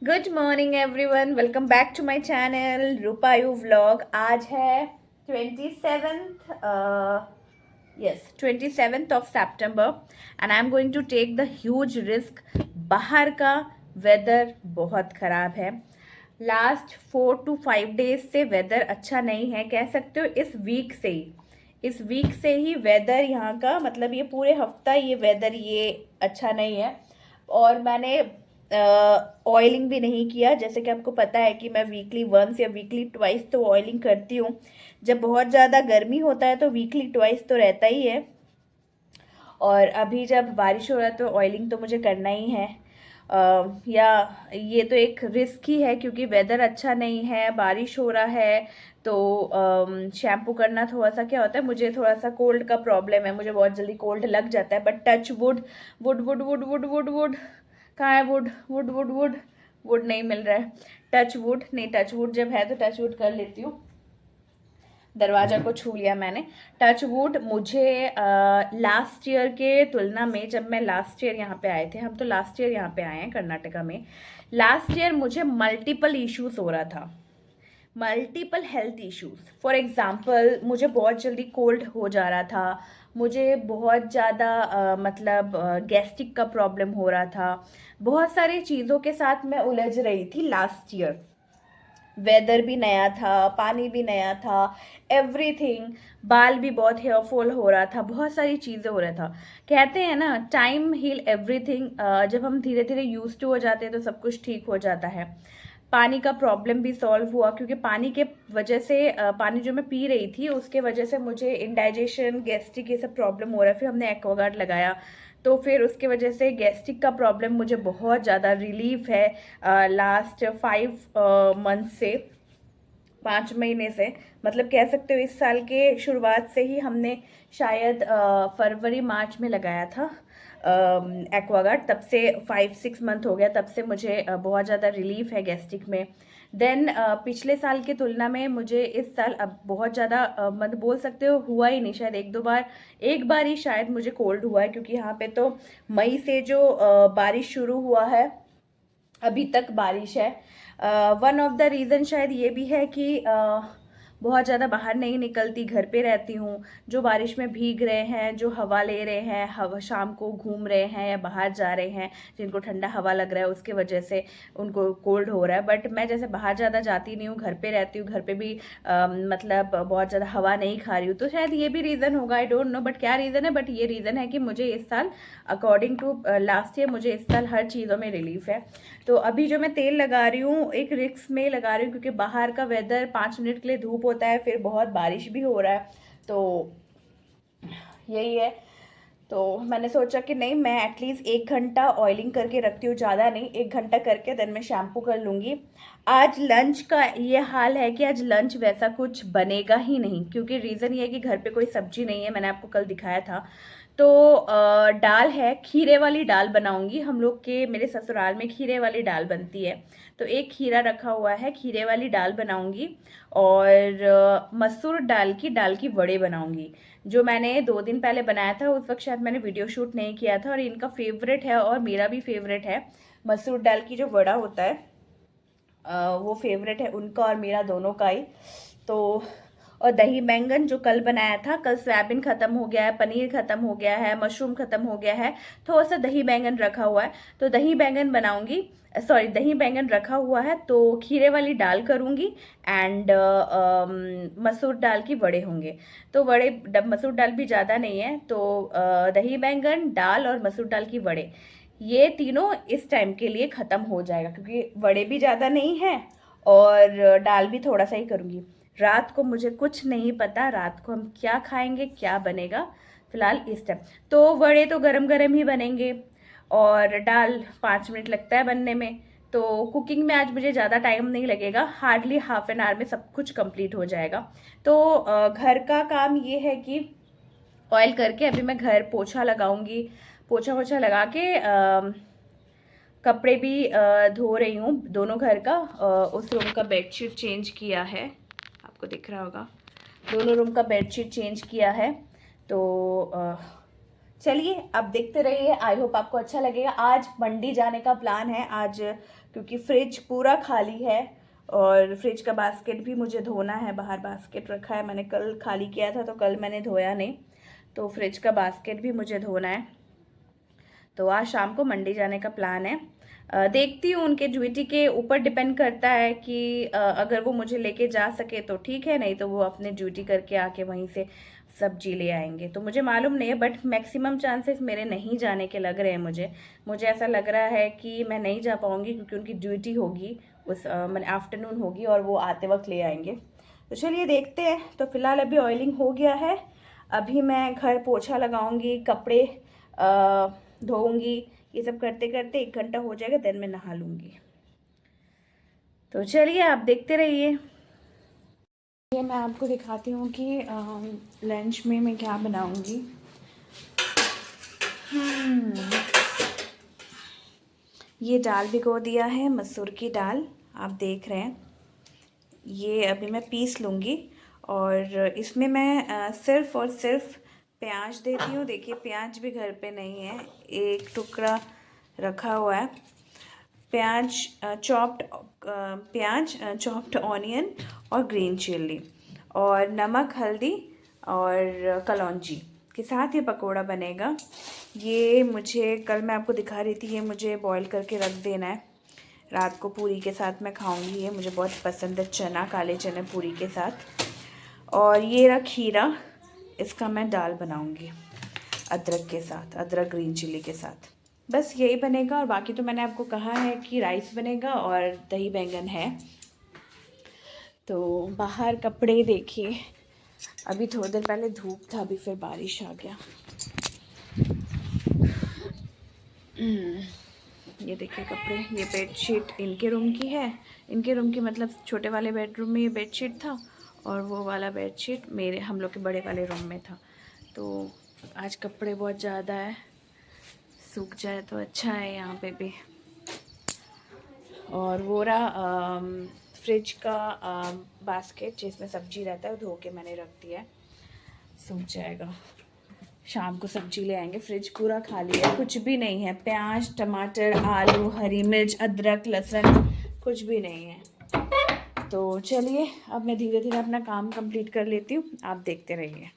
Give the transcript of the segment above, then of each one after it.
Good morning everyone, welcome back to my channel रूपायू vlog. आज है 27th, yes 27th of September and I am going to take the huge risk. बाहर का weather बहुत ख़राब है। लास्ट 4 to 5 days से वेदर अच्छा नहीं है, कह सकते हो इस वीक से ही वेदर यहाँ का, मतलब ये पूरे हफ्ता ये वेदर ये अच्छा नहीं है। और मैंने ऑयलिंग भी नहीं किया। जैसे कि आपको पता है कि मैं वीकली वंस या वीकली ट्वाइस तो ऑयलिंग करती हूँ। जब बहुत ज़्यादा गर्मी होता है तो वीकली ट्वाइस तो रहता ही है, और अभी जब बारिश हो रहा है तो ऑयलिंग तो मुझे करना ही है। या ये तो एक रिस्क ही है क्योंकि वेदर अच्छा नहीं है, बारिश हो रहा है तो शैम्पू करना थोड़ा सा क्या होता है, मुझे थोड़ा सा कोल्ड का प्रॉब्लम है, मुझे बहुत जल्दी कोल्ड लग जाता है। But touch wood, would would would would would would कहाँ है would would would would would नहीं मिल रहा है। टच वुड नहीं, टच वुड जब है तो टच वुड कर लेती हूँ। दरवाजा को छू लिया मैंने। टच वुड मुझे लास्ट ईयर के तुलना में, जब मैं लास्ट ईयर यहाँ पे आए थे, हम तो लास्ट ईयर यहाँ पे आए हैं कर्नाटका में। लास्ट ईयर मुझे मल्टीपल इश्यूज हो रहा था, multiple health issues. For example मुझे बहुत जल्दी कोल्ड हो जा रहा था, मुझे बहुत ज़्यादा मतलब गैस्ट्रिक का प्रॉब्लम हो रहा था। बहुत सारी चीज़ों के साथ मैं उलझ रही थी लास्ट ईयर। वेदर भी नया था, पानी भी नया था, एवरीथिंग। बाल भी बहुत हेयरफॉल हो रहा था, बहुत सारी चीज़ें हो रहा था। कहते हैं ना, टाइम हील एवरीथिंग। जब हम धीरे धीरे यूज टू हो जाते हैं तो सब कुछ ठीक हो जाता है। पानी का प्रॉब्लम भी सॉल्व हुआ क्योंकि पानी के वजह से पानी जो मैं पी रही थी उसके वजह से मुझे इंडाइजेशन, गैस्ट्रिक ये सब प्रॉब्लम हो रहा है। फिर हमने एक्वागार्ड लगाया तो फिर उसके वजह से गैस्ट्रिक का प्रॉब्लम मुझे बहुत ज़्यादा रिलीफ है लास्ट 5 मंथ से, 5 महीने से। मतलब कह सकते हो इस साल के शुरुआत से ही हमने शायद फरवरी मार्च में लगाया था एक्वागार्ड। तब से 5-6 मंथ हो गया, तब से मुझे बहुत ज़्यादा रिलीफ है गैस्ट्रिक में। देन पिछले साल की तुलना में मुझे इस साल अब बहुत ज़्यादा मतलब बोल सकते हो हुआ ही नहीं, शायद एक बार ही शायद मुझे कोल्ड हुआ है क्योंकि यहाँ पे तो मई से जो बारिश शुरू हुआ है अभी तक बारिश है। वन ऑफ द रीज़न शायद ये भी है कि बहुत ज़्यादा बाहर नहीं निकलती, घर पे रहती हूँ। जो बारिश में भीग रहे हैं, जो हवा ले रहे हैं, हवा शाम को घूम रहे हैं या बाहर जा रहे हैं, जिनको ठंडा हवा लग रहा है उसके वजह से उनको कोल्ड हो रहा है। बट मैं जैसे बाहर ज़्यादा जाती नहीं हूँ, घर पे रहती हूँ, घर पे भी मतलब बहुत ज़्यादा हवा नहीं खा रही हूँ, तो शायद ये भी रीज़न होगा। आई डोंट नो बट क्या रीज़न है, बट ये रीज़न है कि मुझे इस साल अकॉर्डिंग टू लास्ट ईयर मुझे इस साल हर चीज़ों में रिलीफ है। तो अभी जो मैं तेल लगा रही हूँ एक रिक्स में लगा रही हूँ क्योंकि बाहर का वेदर 5 मिनट के लिए धूप होता है, फिर बहुत बारिश भी हो रहा है, तो यही है। तो मैंने सोचा कि नहीं, मैं एटलीस्ट 1 घंटा ऑयलिंग करके रखती हूँ, ज़्यादा नहीं, 1 घंटा करके देन मैं शैम्पू कर लूँगी। आज लंच का ये हाल है कि आज लंच वैसा कुछ बनेगा ही नहीं क्योंकि रीज़न ये है कि घर पे कोई सब्जी नहीं है। मैंने आपको कल दिखाया था। तो दाल है, खीरे वाली दाल बनाऊंगी। हम लोग के मेरे ससुराल में खीरे वाली दाल बनती है, तो एक खीरा रखा हुआ है, खीरे वाली दाल बनाऊंगी। और मसूर दाल की वड़े बनाऊंगी। जो मैंने 2 दिन पहले बनाया था उस वक्त शायद मैंने वीडियो शूट नहीं किया था, और इनका फेवरेट है और मेरा भी फेवरेट है। मसूर दाल की जो वड़ा होता है वो फेवरेट है उनका और मेरा दोनों का ही। तो और दही बैंगन जो कल बनाया था, कल सोयाबीन ख़त्म हो गया है, पनीर ख़त्म हो गया है, मशरूम ख़त्म हो गया है, थोड़ा सा दही बैंगन रखा हुआ है, तो दही बैंगन बनाऊंगी। सॉरी, दही बैंगन रखा हुआ है तो खीरे वाली दाल करूंगी। एंड मसूर दाल की वड़े होंगे। तो मसूर दाल भी ज़्यादा नहीं है, तो दही बैंगन, दाल और मसूर दाल की वड़े, ये तीनों इस टाइम के लिए ख़त्म हो जाएगा क्योंकि वड़े भी ज़्यादा नहीं है और दाल भी थोड़ा सा ही करूँगी। रात को मुझे कुछ नहीं पता, रात को हम क्या खाएंगे, क्या बनेगा फिलहाल इस टाइम। तो वड़े तो गरम गरम ही बनेंगे और दाल 5 मिनट लगता है बनने में। तो कुकिंग में आज मुझे ज़्यादा टाइम नहीं लगेगा, हार्डली हाफ एन आवर में सब कुछ कंप्लीट हो जाएगा। तो घर का काम ये है कि ऑयल करके अभी मैं घर पोछा लगाऊंगी। पोछा वोछा लगा के कपड़े भी धो रही हूँ दोनों घर का। उस रूम का बेडशीट चेंज किया है, आपको दिख रहा होगा, दोनों रूम का बेडशीट चेंज किया है। तो चलिए अब देखते रहिए, आई होप आपको अच्छा लगेगा। आज मंडी जाने का प्लान है आज, क्योंकि फ्रिज पूरा खाली है और फ्रिज का बास्केट भी मुझे धोना है। बाहर बास्केट रखा है, मैंने कल खाली किया था तो कल मैंने धोया नहीं, तो फ्रिज का बास्केट भी मुझे धोना है। तो आज शाम को मंडी जाने का प्लान है। देखती हूँ, उनके ड्यूटी के ऊपर डिपेंड करता है कि अगर वो मुझे लेके जा सके तो ठीक है, नहीं तो वो अपने ड्यूटी करके आके वहीं से सब्जी ले आएंगे। तो मुझे मालूम नहीं है, बट मैक्सिमम चांसेस मेरे नहीं जाने के लग रहे हैं। मुझे ऐसा लग रहा है कि मैं नहीं जा पाऊँगी, क्योंकि उनकी ड्यूटी होगी उस मैंने आफ्टरनून होगी और वो आते वक्त ले आएंगे। तो चलिए देखते हैं। तो फिलहाल अभी ऑयलिंग हो गया है, अभी मैं घर पोछा लगाऊंगी, कपड़े धोऊंगी, ये सब करते करते 1 घंटा हो जाएगा, देन मैं नहा लूँगी। तो चलिए आप देखते रहिए। ये मैं आपको दिखाती हूँ कि लंच में मैं क्या बनाऊँगी। ये दाल भिगो दिया है, मसूर की दाल, आप देख रहे हैं। ये अभी मैं पीस लूँगी और इसमें मैं सिर्फ़ और सिर्फ प्याज देती हूँ। देखिए प्याज भी घर पे नहीं है, एक टुकड़ा रखा हुआ है। प्याज चॉप्ड प्याज, चॉप्ड ऑनियन और ग्रीन चिल्ली और नमक, हल्दी और कलौंजी के साथ ये पकोड़ा बनेगा। ये मुझे कल मैं आपको दिखा रही थी, ये मुझे बॉईल करके रख देना है, रात को पूरी के साथ मैं खाऊंगी। ये मुझे बहुत पसंद है, चना, काले चने पूरी के साथ। और ये रहा खीरा, इसका मैं दाल बनाऊंगी अदरक के साथ, अदरक ग्रीन चिल्ली के साथ। बस यही बनेगा। और बाकी तो मैंने आपको कहा है कि राइस बनेगा और दही बैंगन है। तो बाहर कपड़े देखिए, अभी थोड़ी देर पहले धूप था, अभी फिर बारिश आ गया। ये देखिए कपड़े, ये बेडशीट इनके रूम की है, इनके रूम की मतलब छोटे वाले बेडरूम में ये बेडशीट था और वो वाला बेडशीट मेरे हम लोग के बड़े वाले रूम में था। तो आज कपड़े बहुत ज़्यादा है, सूख जाए तो अच्छा है यहाँ पे भी। और वो रहा फ्रिज का बास्केट जिसमें सब्जी रहता है, धो के मैंने रख दिया है, सूख जाएगा। शाम को सब्जी ले आएंगे। फ्रिज पूरा खाली है, कुछ भी नहीं है, प्याज, टमाटर, आलू, हरी मिर्च, अदरक, लहसुन, कुछ भी नहीं है। तो चलिए अब मैं धीरे धीरे अपना काम कंप्लीट कर लेती हूँ, आप देखते रहिए।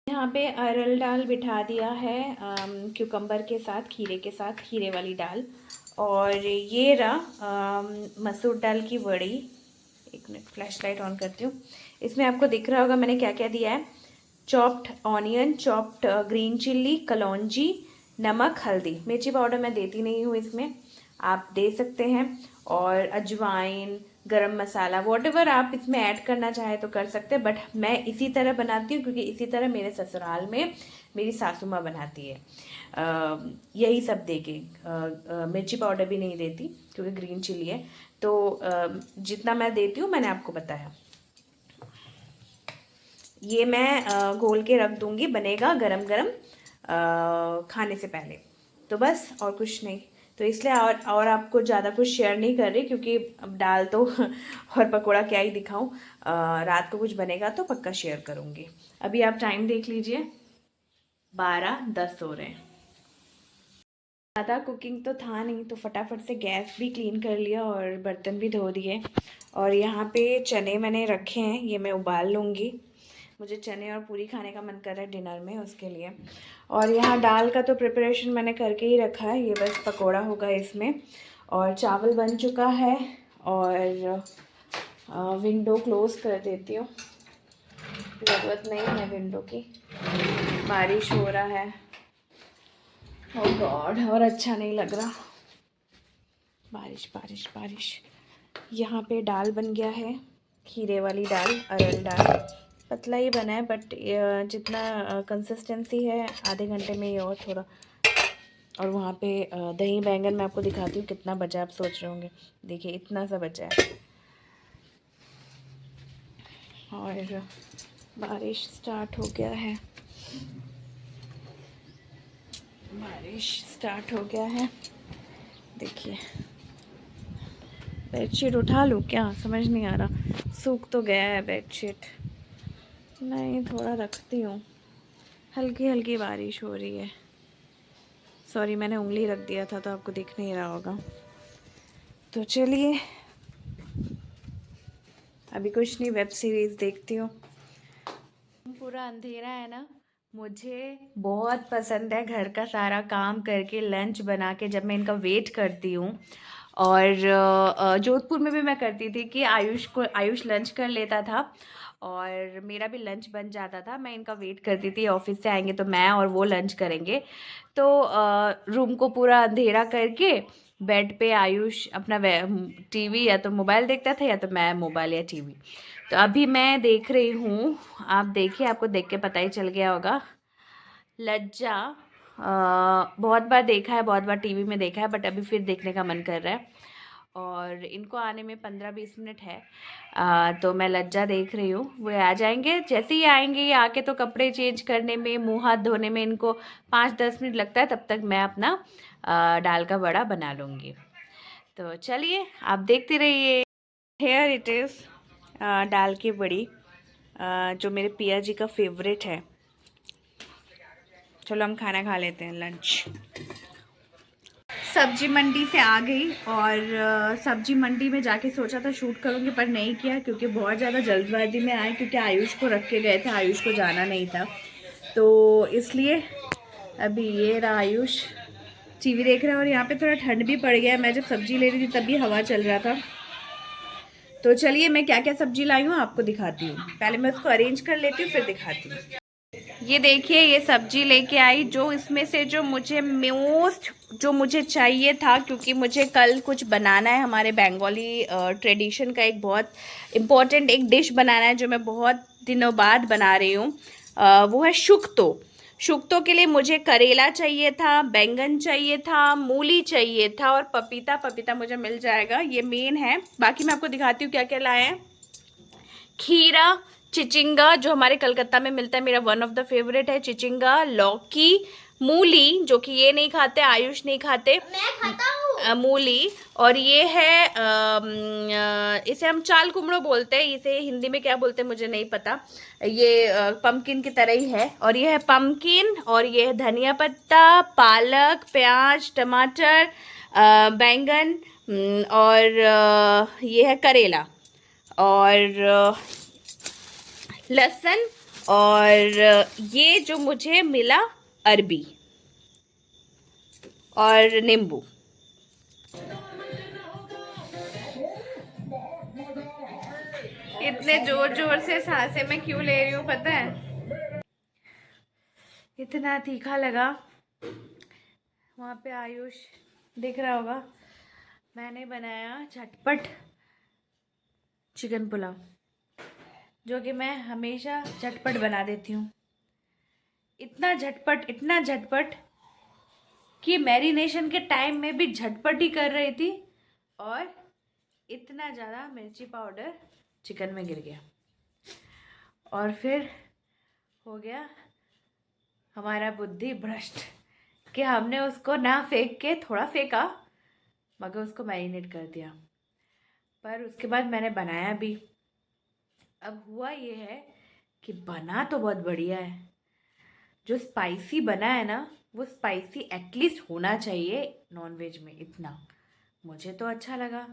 यहाँ पे अरहर दाल बिठा दिया है क्यूकम्बर के साथ, खीरे के साथ, खीरे वाली दाल। और ये रहा मसूर दाल की बड़ी। एक मिनट फ्लैश लाइट ऑन करती हूँ। इसमें आपको दिख रहा होगा मैंने क्या क्या दिया है। Chopped onion, chopped green chilli, कलौंजी, नमक, हल्दी। मिर्ची पाउडर मैं देती नहीं हूँ इसमें, आप दे सकते हैं। और अजवाइन, गरम मसाला, वॉटेवर आप इसमें ऐड करना चाहे तो कर सकते हैं, बट मैं इसी तरह बनाती हूँ क्योंकि इसी तरह मेरे ससुराल में मेरी सासू माँ बनाती है। यही सब देके मिर्ची पाउडर भी नहीं देती क्योंकि ग्रीन चिल्ली है। तो जितना मैं देती हूँ मैंने आपको बताया। ये मैं घोल के रख दूँगी, बनेगा गरम गरम खाने से पहले। तो बस और कुछ नहीं, तो इसलिए और आपको ज़्यादा कुछ शेयर नहीं कर रही क्योंकि अब दाल तो और पकोड़ा क्या ही दिखाऊं। रात को कुछ बनेगा तो पक्का शेयर करूँगी। अभी आप टाइम देख लीजिए, 12:10 हो रहे हैं। ज़्यादा कुकिंग तो था नहीं, तो फटाफट से गैस भी क्लीन कर लिया और बर्तन भी धो दिए। और यहाँ पे चने मैंने रखे हैं, ये मैं उबाल लूँगी। मुझे चने और पूरी खाने का मन कर रहा है डिनर में, उसके लिए। और यहाँ दाल का तो प्रिपरेशन मैंने करके ही रखा है, ये बस पकोड़ा होगा इसमें। और चावल बन चुका है और विंडो क्लोज़ कर देती हूँ, ज़रूरत नहीं है विंडो की, बारिश हो रहा है। ओह गॉड, और अच्छा नहीं लग रहा, बारिश बारिश बारिश। यहाँ पे दाल बन गया है, खीरे वाली दाल, अरहर दाल। पतला ही बना है बट जितना कंसिस्टेंसी है आधे घंटे में ये और थोड़ा। और वहाँ पे दही बैंगन मैं आपको दिखाती हूँ कितना बचा, आप सोच रहे होंगे। देखिए इतना सा बचा है। और बारिश स्टार्ट हो गया है, बारिश स्टार्ट हो गया है। देखिए बेडशीट उठा लूँ क्या, समझ नहीं आ रहा। सूख तो गया है बेडशीट, नहीं थोड़ा रखती हूँ। हल्की हल्की बारिश हो रही है। सॉरी, मैंने उंगली रख दिया था तो आपको दिख नहीं रहा होगा। तो चलिए, अभी कुछ नहीं, वेब सीरीज़ देखती हूँ। पूरा अंधेरा है ना, मुझे बहुत पसंद है घर का सारा काम करके लंच बना के जब मैं इनका वेट करती हूँ। और जोधपुर में भी मैं करती थी कि आयुष लंच कर लेता था और मेरा भी लंच बन जाता था। मैं इनका वेट करती थी, ऑफिस से आएंगे तो मैं और वो लंच करेंगे। तो रूम को पूरा अंधेरा करके बेड पे आयुष अपना टीवी या तो मोबाइल देखता था या तो मैं मोबाइल या टीवी। तो अभी मैं देख रही हूँ, आप देखिए, आपको देख के पता ही चल गया होगा, लज्जा। बहुत बार देखा है, बहुत बार टीवी में देखा है, बट अभी फिर देखने का मन कर रहा है। और इनको आने में 15-20 मिनट है। तो मैं लज्जा देख रही हूँ, वो आ जाएंगे। जैसे ही आएंगे, ये आके तो कपड़े चेंज करने में, मुंह हाथ धोने में इनको 5-10 मिनट लगता है। तब तक मैं अपना दाल का वड़ा बना लूँगी। तो चलिए, आप देखते रहिए। हेयर इट इज़ दाल की बड़ी, जो मेरे पिया जी का फेवरेट है। चलो हम खाना खा लेते हैं, लंच। सब्जी मंडी से आ गई और सब्जी मंडी में जाके सोचा था शूट करूँगी, पर नहीं किया क्योंकि बहुत ज़्यादा जल्दबाजी में आए, क्योंकि आयुष को रख के गए थे, आयुष को जाना नहीं था। तो इसलिए अभी ये रहा आयुष टीवी देख रहा है। और यहाँ पे थोड़ा ठंड भी पड़ गया है। मैं जब सब्जी ले रही थी तभी हवा चल रहा था। तो चलिए, मैं क्या क्या सब्जी लाई हूँ आपको दिखाती हूँ। पहले मैं उसको अरेंज कर लेती हूँ, फिर दिखाती हूँ। ये देखिए, ये सब्जी लेके आई, जो इसमें से जो मुझे चाहिए था, क्योंकि मुझे कल कुछ बनाना है। हमारे बंगाली ट्रेडिशन का एक बहुत इम्पोर्टेंट एक डिश बनाना है, जो मैं बहुत दिनों बाद बना रही हूँ। वो है शुक्तो। शुक्तो के लिए मुझे करेला चाहिए था, बैंगन चाहिए था, मूली चाहिए था और पपीता मुझे मिल जाएगा, ये मेन है। बाकी मैं आपको दिखाती हूँ क्या क्या लाए हैं। खीरा, चिचिंगा जो हमारे कलकत्ता में मिलता है, मेरा वन ऑफ द फेवरेट है चिचिंगा। लौकी, मूली, जो कि ये नहीं खाते, आयुष नहीं खाते, मैं खाता हूँ मूली। और ये है इसे हम चाल कुमड़ो बोलते हैं, इसे हिंदी में क्या बोलते हैं मुझे नहीं पता। ये पम्पकिन की तरह ही है। और ये है पम्पकिन, और ये है धनिया पत्ता, पालक, प्याज, टमाटर, बैंगन, और ये है करेला और लहसुन, और ये जो मुझे मिला अरबी और नींबू। इतने जोर जोर से सांसें मैं क्यों ले रही हूँ पता है? इतना तीखा लगा। वहाँ पे आयुष दिख रहा होगा। मैंने बनाया झटपट चिकन पुलाव, जो कि मैं हमेशा झटपट बना देती हूँ। इतना झटपट कि मैरिनेशन के टाइम में भी झटपट ही कर रही थी, और इतना ज़्यादा मिर्ची पाउडर चिकन में गिर गया। और फिर हो गया हमारा बुद्धि भ्रष्ट कि हमने उसको ना फेंक के थोड़ा फेंका, मगर उसको मैरिनेट कर दिया। पर उसके बाद मैंने बनाया भी। अब हुआ ये है कि बना तो बहुत बढ़िया है। जो स्पाइसी बना है ना, वो स्पाइसी एटलीस्ट होना चाहिए नॉनवेज में। इतना मुझे तो अच्छा लगा,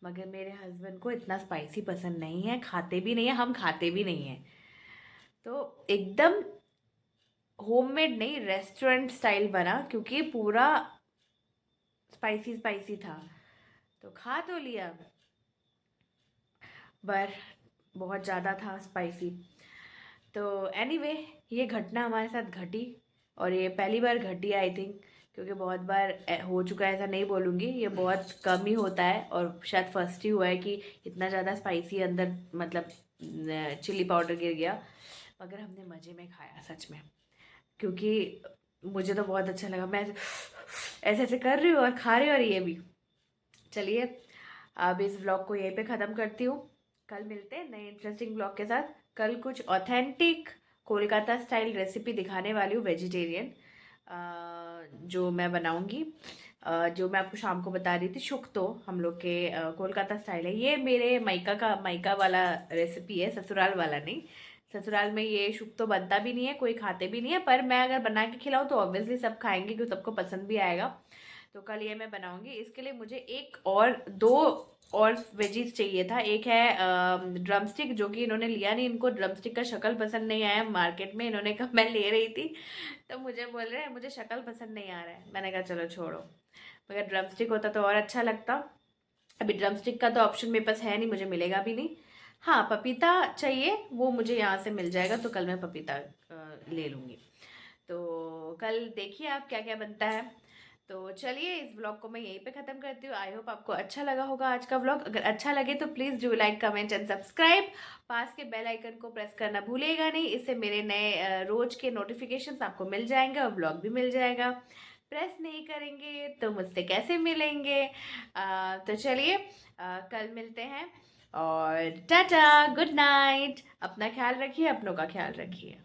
मगर मेरे हस्बैंड को इतना स्पाइसी पसंद नहीं है, खाते भी नहीं है, हम खाते भी नहीं है। तो एकदम होममेड नहीं, रेस्टोरेंट स्टाइल बना, क्योंकि पूरा स्पाइसी स्पाइसी था। तो खा तो लिया, पर बहुत ज़्यादा था स्पाइसी। तो एनीवे, ये घटना हमारे साथ घटी, और ये पहली बार घटी आई थिंक, क्योंकि बहुत बार हो चुका है, ऐसा नहीं बोलूँगी, ये बहुत कम ही होता है। और शायद फर्स्ट ही हुआ है कि इतना ज़्यादा स्पाइसी अंदर, मतलब चिली पाउडर गिर गया। मगर हमने मज़े में खाया सच में, क्योंकि मुझे तो बहुत अच्छा लगा। मैं ऐसे ऐसे कर रही हूँ और खा रही हूँ, और ये भी। चलिए, अब इस व्लॉग को यहीं पे ख़त्म करती हूँ। कल मिलते हैं नए इंटरेस्टिंग व्लॉग के साथ। कल कुछ ऑथेंटिक कोलकाता स्टाइल रेसिपी दिखाने वाली हूँ, वेजिटेरियन, जो मैं बनाऊँगी। जो मैं आपको शाम को बता रही थी, शुक्तो हम लोग के कोलकाता स्टाइल है। ये मेरे मायका वाला रेसिपी है, ससुराल वाला नहीं। ससुराल में ये शुभ तो बनता भी नहीं है, कोई खाते भी नहीं है, पर मैं अगर बना के खिलाऊँ तो ऑब्वियसली सब खाएंगे क्योंकि सबको पसंद भी आएगा। तो कल ये मैं बनाऊंगी। इसके लिए मुझे एक और दो और वेजीज चाहिए था। एक है ड्रम स्टिक, जो कि इन्होंने लिया नहीं, इनको ड्रम स्टिक का शक्ल पसंद नहीं आया मार्केट में। इन्होंने कहा, मैं ले रही थी तो मुझे बोल रहे हैं मुझे शक्ल पसंद नहीं आ रहा है। मैंने कहा चलो छोड़ो, मगर ड्रम स्टिक होता तो और अच्छा लगता। अभी ड्रम स्टिक का तो ऑप्शन मेरे पास है नहीं, मुझे मिलेगा भी नहीं। हाँ, पपीता चाहिए, वो मुझे यहाँ से मिल जाएगा, तो कल मैं पपीता ले लूँगी। तो कल देखिए आप क्या क्या बनता है। तो चलिए, इस व्लॉग को मैं यहीं पे ख़त्म करती हूँ। आई होप आपको अच्छा लगा होगा आज का व्लॉग। अगर अच्छा लगे तो please do like, comment and subscribe. पास के बेल आइकन को प्रेस करना भूलिएगा नहीं, इससे मेरे नए रोज के नोटिफिकेशंस आपको मिल जाएंगे और व्लॉग भी मिल जाएगा। प्रेस नहीं करेंगे तो मुझसे कैसे मिलेंगे। तो चलिए, कल मिलते हैं और टाटा, गुड नाइट। अपना ख्याल रखिए, अपनों का ख्याल रखिए।